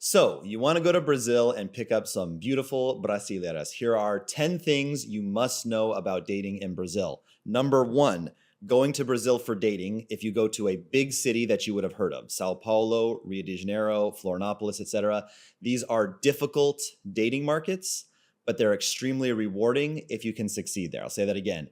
So, you want to go to Brazil and pick up some beautiful brasileiras. Here are 10 things you must know about dating in Brazil. Number one, going to Brazil for dating, if you go to a big city that you would have heard of, Sao Paulo, Rio de Janeiro, Florianopolis, etc. These are difficult dating markets, but they're extremely rewarding if you can succeed there. I'll say that again.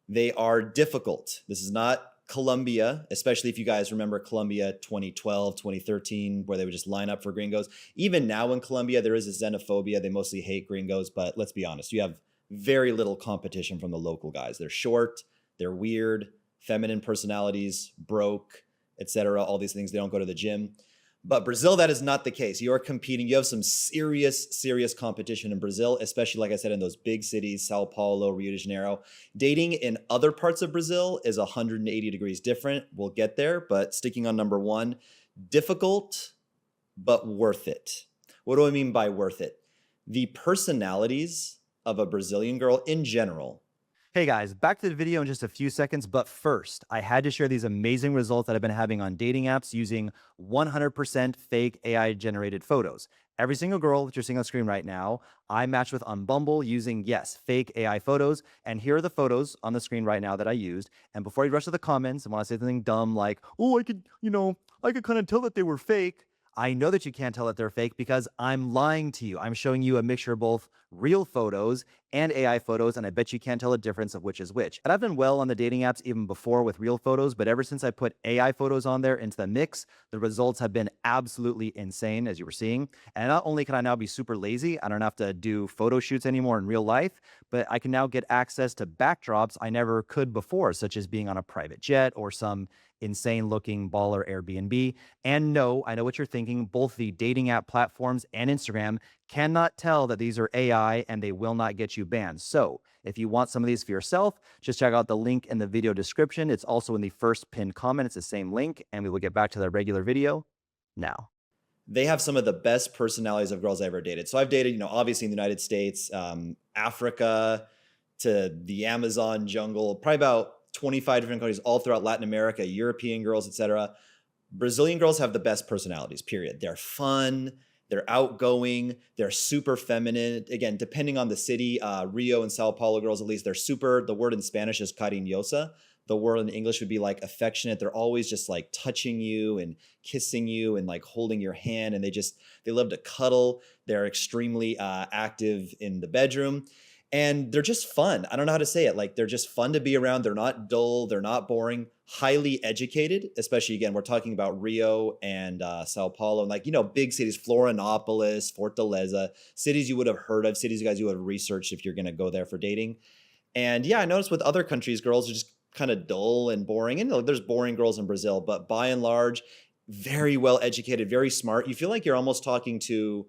They are difficult. This is not Colombia, especially if you guys remember Colombia 2012, 2013, where they would just line up for gringos. Even now in Colombia, there is a xenophobia. They mostly hate gringos, but let's be honest, you have very little competition from the local guys. They're short, they're weird, feminine personalities, broke, etc. All these things. They don't go to the gym. But Brazil, that is not the case. You're competing. You have some serious competition in Brazil, especially, like I said, in those big cities, Sao Paulo, Rio de Janeiro. Dating in other parts of Brazil is 180 degrees different. We'll get there, but sticking on number one, difficult, but worth it. What do I mean by worth it? The personalities of a Brazilian girl in general. Hey guys, back to the video in just a few seconds, but first, I had to share these amazing results that I've been having on dating apps using 100% fake AI generated photos. Every single girl that you're seeing on screen right now, I matched with on Bumble using, yes, fake AI photos. And here are the photos on the screen right now that I used. And before you rush to the comments and want to say something dumb like, oh, I could kind of tell that they were fake. I know that you can't tell that they're fake because I'm lying to you. I'm showing you a mixture of both real photos and AI photos, and I bet you can't tell the difference of which is which. And I've done well on the dating apps even before with real photos, but ever since I put AI photos on there into the mix, the results have been absolutely insane, as you were seeing. And not only can I now be super lazy, I don't have to do photo shoots anymore in real life, but I can now get access to backdrops I never could before, such as being on a private jet or some insane looking baller Airbnb. And no, I know what you're thinking. Both the dating app platforms and Instagram cannot tell that these are AI and they will not get you banned. So if you want some of these for yourself, just check out the link in the video description. It's also in the first pinned comment. It's the same link, and we will get back to the regular video now. They have some of the best personalities of girls I ever dated. So I've dated, obviously in the United States, Africa to the Amazon jungle, probably about 25 different countries all throughout Latin America, European girls, etc. Brazilian girls have the best personalities, period. They're fun, they're outgoing, they're super feminine. Again, depending on the city, Rio and Sao Paulo girls, at least, they're super, the word in Spanish is cariñosa. The word in English would be like affectionate. They're always just like touching you and kissing you and like holding your hand. And they love to cuddle. They're extremely active in the bedroom. And they're just fun. I don't know how to say it. Like, they're just fun to be around. They're not dull. They're not boring. Highly educated, especially, again, we're talking about Rio and Sao Paulo and, like, big cities, Florianopolis, Fortaleza, cities you would have heard of, cities you guys you would have researched if you're going to go there for dating. And yeah, I noticed with other countries, girls are just kind of dull and boring. And there's boring girls in Brazil, but by and large, very well educated, very smart. You feel like you're almost talking to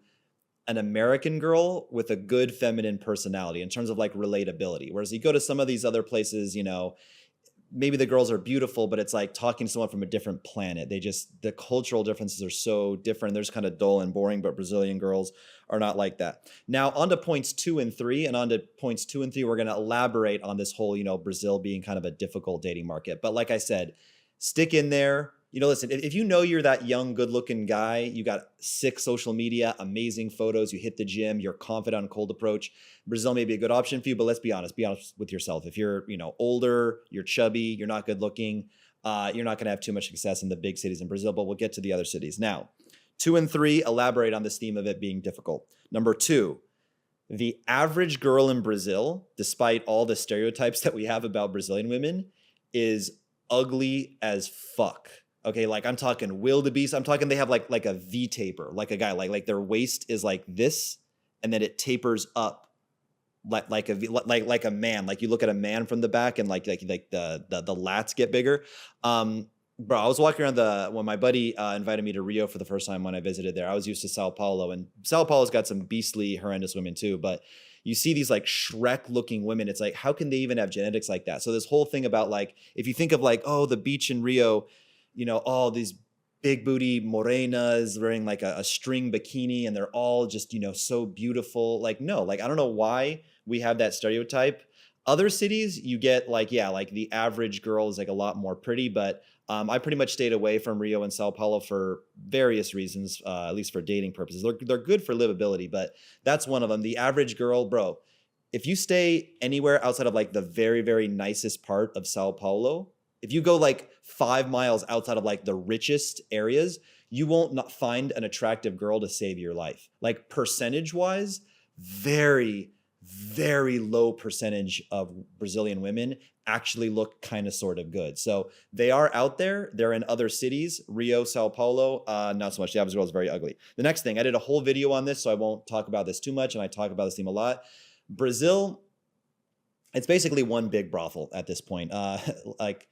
an American girl with a good feminine personality in terms of like relatability. Whereas you go to some of these other places, maybe the girls are beautiful, but it's like talking to someone from a different planet. The cultural differences are so different. They're just kind of dull and boring, but Brazilian girls are not like that. Now, on to points 2 and 3. And on to points 2 and 3, we're going to elaborate on this whole, Brazil being kind of a difficult dating market. But like I said, stick in there. Listen, if you know you're that young, good-looking guy, you got sick social media, amazing photos, you hit the gym, you're confident on cold approach, Brazil may be a good option for you, but let's be honest with yourself. If you're, older, you're chubby, you're not good looking, you're not going to have too much success in the big cities in Brazil, but we'll get to the other cities. Now, 2 and 3, elaborate on this theme of it being difficult. Number 2, the average girl in Brazil, despite all the stereotypes that we have about Brazilian women, is ugly as fuck. Okay, like I'm talking wildebeest. I'm talking they have like a V taper, like a guy, like their waist is like this, and then it tapers up like a V, like a man. Like you look at a man from the back, and like the lats get bigger. Bro, I was walking around when my buddy invited me to Rio for the first time when I visited there. I was used to Sao Paulo, and Sao Paulo's got some beastly, horrendous women too, but you see these like Shrek looking women. It's like, how can they even have genetics like that? So this whole thing about like, if you think of like, oh, the beach in Rio, all these big booty morenas wearing like a string bikini, and they're all just, so beautiful. Like, no, like, I don't know why we have that stereotype. Other cities, you get like, yeah, like the average girl is like a lot more pretty, but I pretty much stayed away from Rio and Sao Paulo for various reasons, at least for dating purposes. They're good for livability, but that's one of them. The average girl, bro, if you stay anywhere outside of like the very, very nicest part of Sao Paulo, if you go like 5 miles outside of like the richest areas, you won't not find an attractive girl to save your life. Like percentage wise, very, very low percentage of Brazilian women actually look kind of sort of good. So they are out there. They're in other cities, Rio, Sao Paulo, not so much. The average girl is very ugly. The next thing, I did a whole video on this, so I won't talk about this too much, and I talk about this theme a lot. Brazil, it's basically one big brothel at this point. Like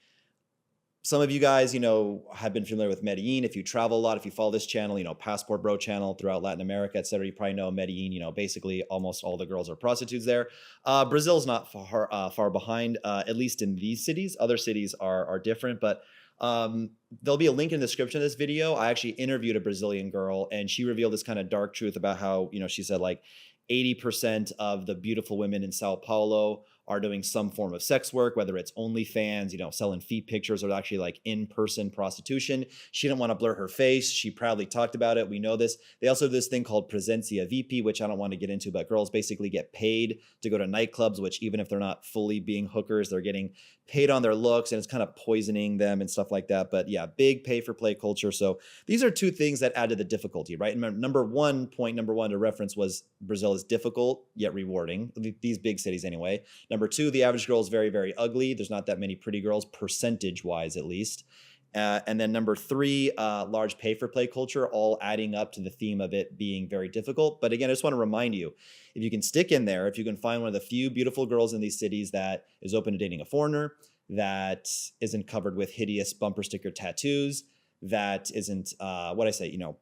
some of you guys, have been familiar with Medellin. If you travel a lot, if you follow this channel, Passport Bro channel throughout Latin America, et cetera, you probably know Medellin, basically almost all the girls are prostitutes there. Brazil's not far behind, at least in these cities. Other cities are different, but there'll be a link in the description of this video. I actually interviewed a Brazilian girl, and she revealed this kind of dark truth about how, she said like 80% of the beautiful women in Sao Paulo are doing some form of sex work, whether it's OnlyFans, selling feet pictures, or actually like in-person prostitution. She didn't want to blur her face. She proudly talked about it. We know this. They also have this thing called Presencia VIP, which I don't want to get into, but girls basically get paid to go to nightclubs, which even if they're not fully being hookers, they're getting paid on their looks, and it's kind of poisoning them and stuff like that. But yeah, big pay for play culture. So these are two things that add to the difficulty, right? And number one to reference was Brazil is difficult yet rewarding. These big cities anyway. Number two, the average girl is very, very ugly. There's not that many pretty girls, percentage wise at least. And then number three, large pay for play culture, all adding up to the theme of it being very difficult. But again, I just want to remind you, if you can stick in there, if you can find one of the few beautiful girls in these cities that is open to dating a foreigner, that isn't covered with hideous bumper sticker tattoos, that isn't,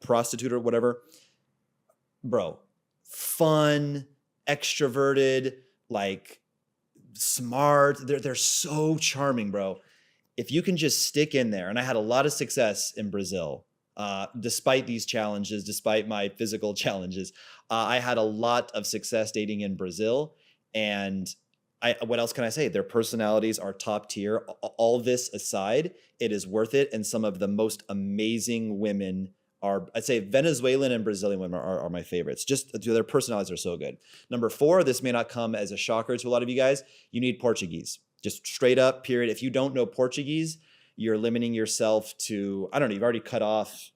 prostitute or whatever, bro, fun, extroverted, like smart. They're so charming, bro. If you can just stick in there, and I had a lot of success in Brazil, despite these challenges, despite my physical challenges, I had a lot of success dating in Brazil. And what else can I say? Their personalities are top tier. All this aside, it is worth it. And some of the most amazing women are, I'd say Venezuelan and Brazilian women are my favorites. Just their personalities are so good. Number four, this may not come as a shocker to a lot of you guys. You need Portuguese. Just straight up, period. If you don't know Portuguese, you're limiting yourself to, I don't know, you've already cut off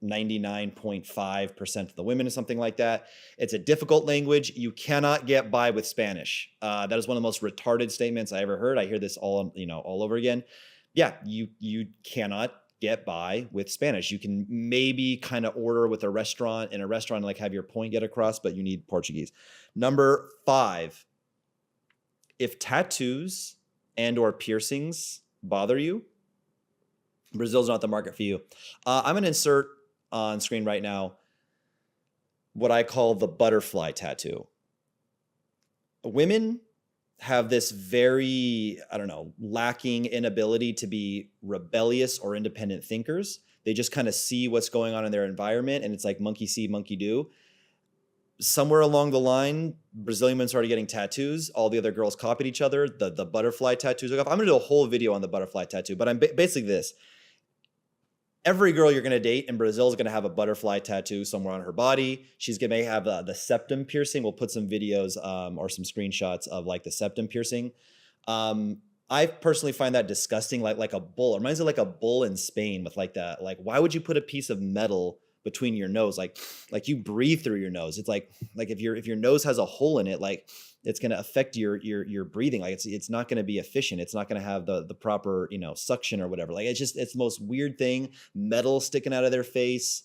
99.5% of the women or something like that. It's a difficult language. You cannot get by with Spanish. That is one of the most retarded statements I ever heard. I hear this all over again. Yeah, you cannot get by with Spanish. You can maybe kind of order with a restaurant and like have your point get across, but you need Portuguese. Number five, if tattoos and or piercings bother you, Brazil's not the market for you. I'm going to insert on screen right now what I call the butterfly tattoo. Women have this very, lacking inability to be rebellious or independent thinkers. They just kind of see what's going on in their environment, and it's like monkey see, monkey do. Somewhere along the line, Brazilian women started getting tattoos. All the other girls copied each other. The butterfly tattoos. I'm going to do a whole video on the butterfly tattoo, but I'm basically this. Every girl you're going to date in Brazil is going to have a butterfly tattoo somewhere on her body. She's going to have the septum piercing. We'll put some videos or some screenshots of like the septum piercing. I personally find that disgusting, like a bull. It reminds me of like a bull in Spain with like that. Like, why would you put a piece of metal between your nose? Like you breathe through your nose. It's like if your nose has a hole in it, like it's going to affect your breathing. Like it's not going to be efficient. It's not going to have the proper, suction or whatever. Like it's the most weird thing. Metal sticking out of their face.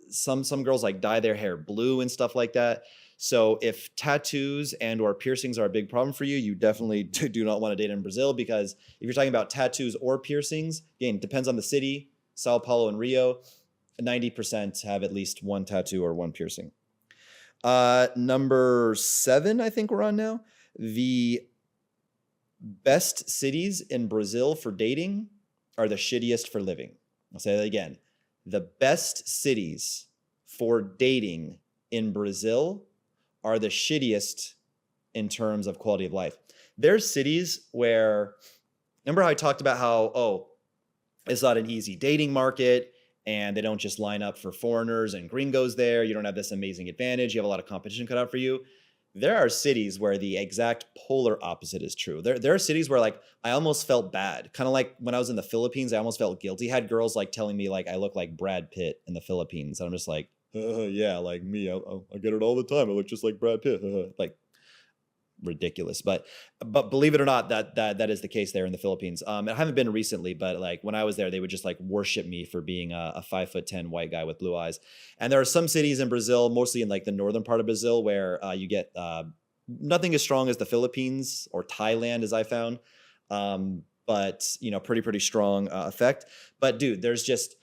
Some girls like dye their hair blue and stuff like that. So if tattoos and or piercings are a big problem for you, you definitely do not want to date in Brazil, because if you're talking about tattoos or piercings, again, depends on the city. Sao Paulo and Rio, 90% have at least one tattoo or one piercing. Number 7, I think we're on now. The best cities in Brazil for dating are the shittiest for living. I'll say that again. The best cities for dating in Brazil are the shittiest in terms of quality of life. There's cities where, remember how I talked about how, It's not an easy dating market, and they don't just line up for foreigners and gringos there. You don't have this amazing advantage. You have a lot of competition cut out for you. There are cities where the exact polar opposite is true. There are cities where like I almost felt bad. Kind of like when I was in the Philippines, I almost felt guilty. I had girls like telling me like I look like Brad Pitt in the Philippines. And I'm just like, yeah, like me. I get it all the time. I look just like Brad Pitt. Like ridiculous. But believe it or not, that is the case there in the Philippines. I haven't been recently, but like when I was there, they would just like worship me for being a 5'10" white guy with blue eyes. And there are some cities in Brazil, mostly in like the northern part of Brazil, where you get nothing as strong as the Philippines or Thailand, as I found. But you know, pretty strong effect. But dude, there's just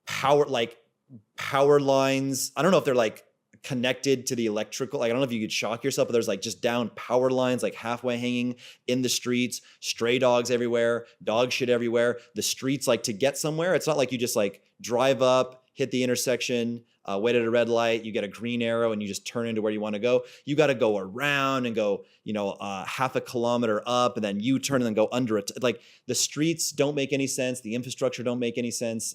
power lines. I don't know if they're like connected to the electrical. Like, I don't know if you could shock yourself, but there's like just down power lines, like halfway hanging in the streets, stray dogs everywhere, dog shit everywhere. The streets, like to get somewhere, it's not like you just like drive up, hit the intersection, wait at a red light, you get a green arrow and you just turn into where you want to go. You got to go around and go, you know, half a kilometer up and then you turn and then go under it. Like the streets don't make any sense. The infrastructure don't make any sense.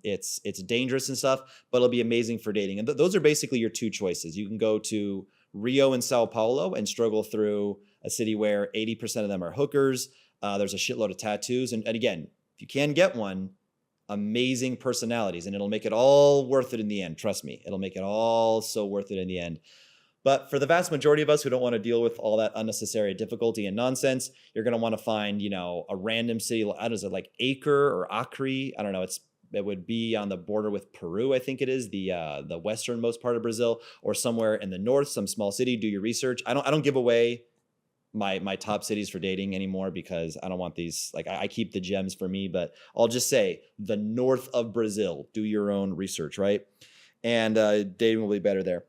It's dangerous and stuff, but it'll be amazing for dating. And those are basically your two choices. You can go to Rio and Sao Paulo and struggle through a city where 80% of them are hookers. There's a shitload of tattoos. And again, if you can get one, amazing personalities, and it'll make it all worth it in the end. Trust me, it'll make it all so worth it in the end. But for the vast majority of us who don't want to deal with all that unnecessary difficulty and nonsense, you're going to want to find, you know, a random city. How is it, like Acre or Acre? I don't know. It would be on the border with Peru, I think it is, the westernmost part of Brazil, or somewhere in the north, some small city. Do your research. I don't give away my top cities for dating anymore because I don't want these, like I keep the gems for me, but I'll just say the north of Brazil, do your own research, right? And dating will be better there.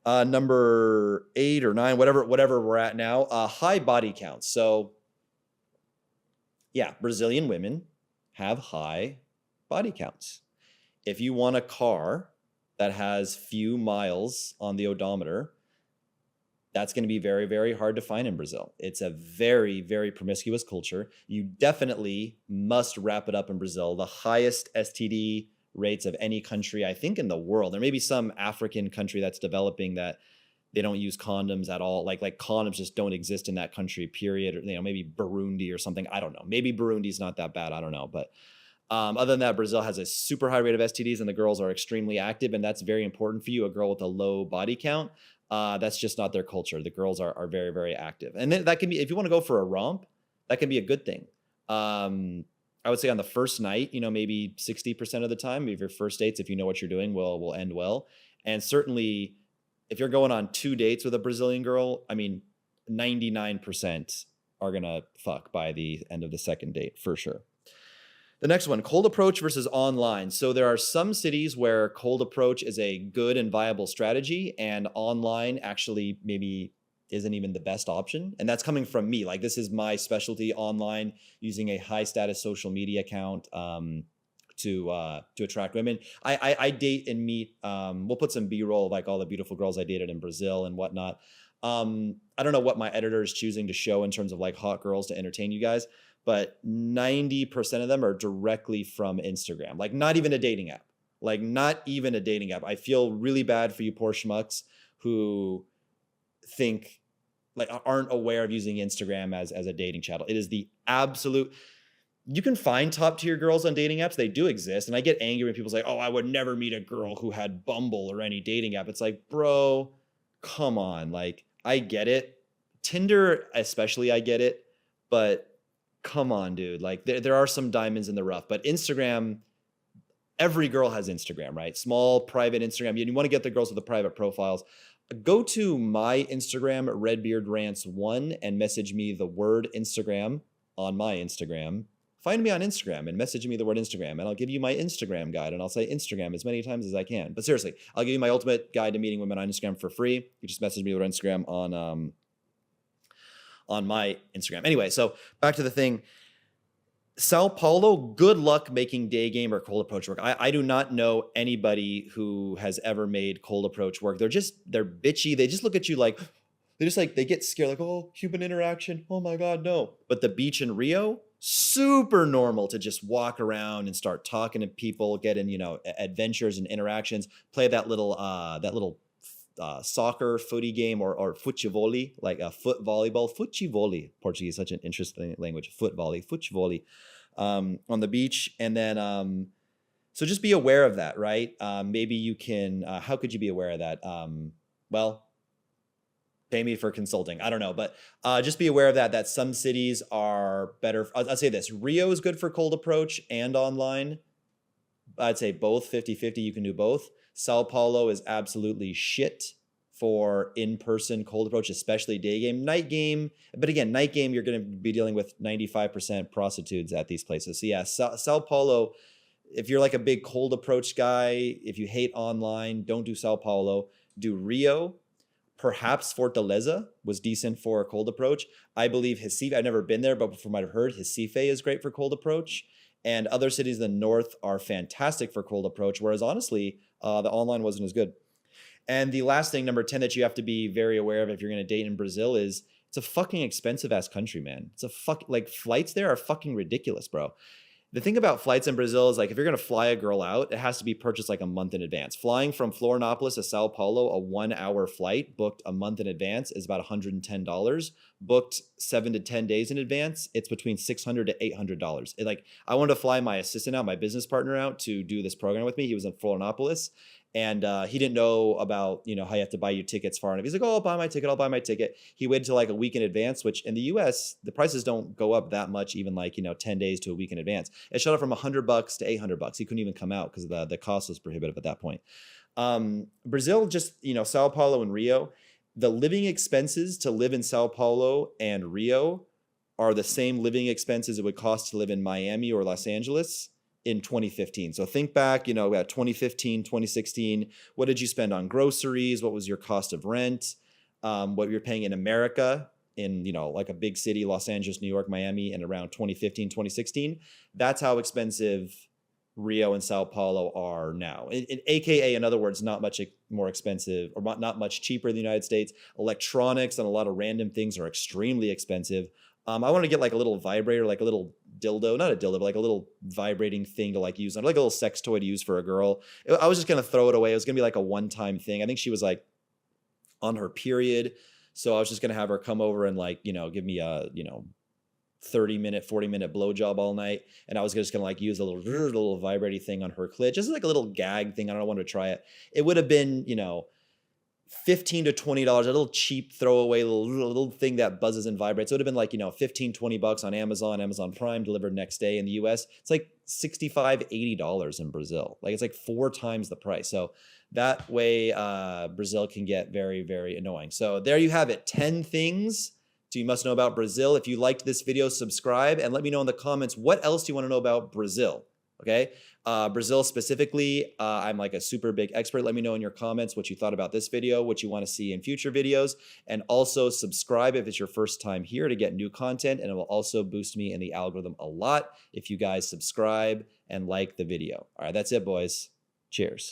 Number 8 or 9, whatever we're at now, high body counts. So yeah, Brazilian women have high body counts. If you want a car that has few miles on the odometer, that's going to be very, very hard to find in Brazil. It's a very, very promiscuous culture. You definitely must wrap it up in Brazil. The highest STD rates of any country, I think, in the world. There may be some African country that's developing that they don't use condoms at all. Like condoms just don't exist in that country, period. Or, you know, maybe Burundi or something. I don't know. Maybe Burundi's not that bad. I don't know. But other than that, Brazil has a super high rate of STDs and the girls are extremely active. And that's very important for you, a girl with a low body count. That's just not their culture. The girls are very, very active. And then that can be, if you want to go for a romp, that can be a good thing. I would say on the first night, you know, maybe 60% of the time of your first dates, if you know what you're doing, will end well. And certainly if you're going on 2 dates with a Brazilian girl, I mean, 99% are going to fuck by the end of the second date for sure. The next one, cold approach versus online. So there are some cities where cold approach is a good and viable strategy, and online actually maybe isn't even the best option. And that's coming from me. Like, this is my specialty, online, using a high status social media account to attract women. I date and meet. We'll put some B-roll of like all the beautiful girls I dated in Brazil and whatnot. I don't know what my editor is choosing to show in terms of like hot girls to entertain you guys, but 90% of them are directly from Instagram. Like, not even a dating app. Like, not even a dating app. I feel really bad for you poor schmucks who think, like, aren't aware of using Instagram as a dating channel. It is the absolute. You can find top tier girls on dating apps. They do exist. And I get angry when people say, oh, I would never meet a girl who had Bumble or any dating app. It's like, bro, come on. Like, I get it. Tinder, especially, I get it. But come on, dude. Like, there are some diamonds in the rough. But Instagram, every girl has Instagram, right? Small, private Instagram. You want to get the girls with the private profiles. Go to my Instagram, RedbeardRants1, and message me the word Instagram on my Instagram. Find me on Instagram and message me the word Instagram, and I'll give you my Instagram guide, and I'll say Instagram as many times as I can. But seriously, I'll give you my ultimate guide to meeting women on Instagram for free. You just message me the word Instagram on my Instagram. Anyway, so back to the thing. Sao Paulo, good luck making day game or cold approach work. I do not know anybody who has ever made cold approach work. They're bitchy. They just look at you like, they get scared, like, oh, human interaction. Oh my God, no. But the beach in Rio, super normal to just walk around and start talking to people, get in, adventures and interactions, play that little soccer footy game or futevôlei, like a foot volleyball. Futevôlei, Portuguese, such an interesting language. Foot volley, futevôlei, on the beach. And then, so just be aware of that, right? Maybe you can, how could you be aware of that? Well, pay me for consulting. I don't know, but just be aware of that some cities are better. I'll say this: Rio is good for cold approach and online. I'd say both, 50-50, you can do both. Sao Paulo is absolutely shit for in-person cold approach, especially day game. Night game, but again, night game, you're going to be dealing with 95% prostitutes at these places. So yeah, Sao Paulo, if you're like a big cold approach guy, if you hate online, don't do Sao Paulo. Do Rio. Perhaps Fortaleza was decent for a cold approach. I believe Recife, I've never been there, but from what I've heard, Recife is great for cold approach. And other cities in the north are fantastic for cold approach, whereas honestly, the online wasn't as good. And the last thing, number 10, that you have to be very aware of if you're going to date in Brazil is it's a fucking expensive ass country, man. It's like flights there are fucking ridiculous, bro. The thing about flights in Brazil is like if you're going to fly a girl out, it has to be purchased like a month in advance. Flying from Florianopolis to Sao Paulo, a 1-hour flight booked a month in advance is about $110. Booked 7 to 10 days in advance, it's between $600 to $800. I wanted to fly my assistant out, my business partner out to do this program with me. He was in Florianopolis. And he didn't know about, how you have to buy your tickets far enough. He's like, oh, I'll buy my ticket. He waited till like a week in advance, which in the US, the prices don't go up that much, even like, 10 days to a week in advance. It shot up from $100 to $800. He couldn't even come out because the cost was prohibitive at that point. Brazil, just, Sao Paulo and Rio, the living expenses to live in Sao Paulo and Rio are the same living expenses it would cost to live in Miami or Los Angeles in 2015. So think back, about 2015, 2016, what did you spend on groceries? What was your cost of rent? What you're paying in America in, like a big city, Los Angeles, New York, Miami, and around 2015, 2016. That's how expensive Rio and Sao Paulo are now. AKA, in other words, not much more expensive or not much cheaper in the United States. Electronics and a lot of random things are extremely expensive. I want to get like a little vibrator, like a little dildo, not a dildo, but like a little vibrating thing to like use on, like a little sex toy to use for a girl. I was just going to throw it away. It was going to be like a one-time thing. I think she was like on her period. So I was just going to have her come over and like, give me a, 30-minute, 40-minute blowjob all night. And I was just going to like use a little vibrating thing on her clit, just like a little gag thing. I don't want to try it. It would have been, $15 to $20, a little cheap throwaway little thing that buzzes and vibrates. It would have been like, $15, $20 on Amazon Prime, delivered next day. In the US, it's like $65, $80 in Brazil. Like it's like 4 times the price. So that way, Brazil can get very, very annoying. So there you have it. 10 things you must know about Brazil. If you liked this video, subscribe and let me know in the comments, what else do you want to know about Brazil? Okay. Brazil specifically, I'm like a super big expert. Let me know in your comments what you thought about this video, what you want to see in future videos, and also subscribe if it's your first time here to get new content. And it will also boost me in the algorithm a lot if you guys subscribe and like the video. All right, that's it, boys. Cheers.